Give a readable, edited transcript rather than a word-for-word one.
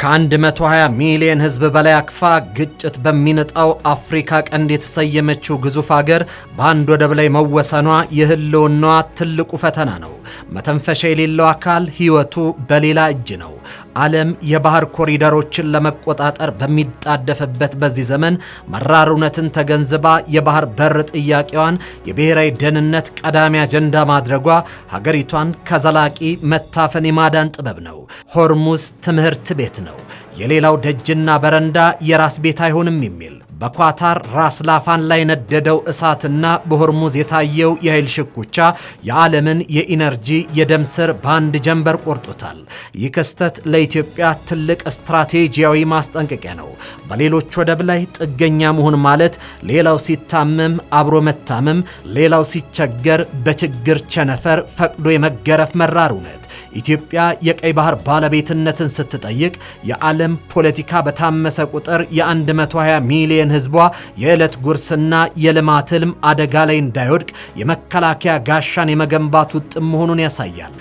ከ120 ሚሊዮን ህዝብ በላይ አቅፋ ግጭት በሚነጣው አፍሪካ ቀንድ የተሰየመችው ግዙፍ ሀገር በአንድ ወደብ ላይ መወሰኗ የህልውናዋ ትልቁ ፈተና ነው። መተንፈሻ የሌለው አካል ህይወቱ በሌላ እጅ ነው። ዓለም የባህር ኮሪደሮችን ለመቆጣጠር በሚጣደፍበት በዚህ ዘመን መራር እውነትን ተገንዝባ የባህር በር ጥያቄዋን የብሔራዊ ደህንነት ቀዳሚ አጀንዳ ማድረጓ ሀገሪቷን ከዘላቂ መታፈን የማዳን ጥበብ ነው። ሆርሙዝ ትምህርት ቤት ነው። የሌላው ደጅና በረንዳ የራስ ቤት አይሆንም የሚል በኳታር ራስ ላፋን ላይ ነደደው እሳትና በሆርሙዝ የታየው የኃይል ሽኩቻ የዓለምን የኢነርጂ የደም ስር በአንድ ጀንበር ቆርጦታል። ይህ ክስተት ለኢትዮጵያ ትልቅ ስትራቴጂያዊ ማስጠንቀቂያ ነው። በሌሎች ወደብ ላይ ጥገኛ መሆን ማለት ሌላው ሲታመም አብሮ መታመም፣ ሌላው ሲቸገር በችግር ቸነፈር ፈቅዶ የመገረፍ መራር እውነት። ኢትዮጵያ የቀይ ባህር ባለቤትነትን ስትጠይቅ የዓለም ፖለቲካ በታመሰ ቁጥር የ120 ሚሊዮን ህዝቧ የዕለት ጉርስና የልማት ህልም አደጋ ላይ እንዳይወድቅ የመከላከያ ጋሻን የመገንባት ውጥን መሆኑን ያሳያል።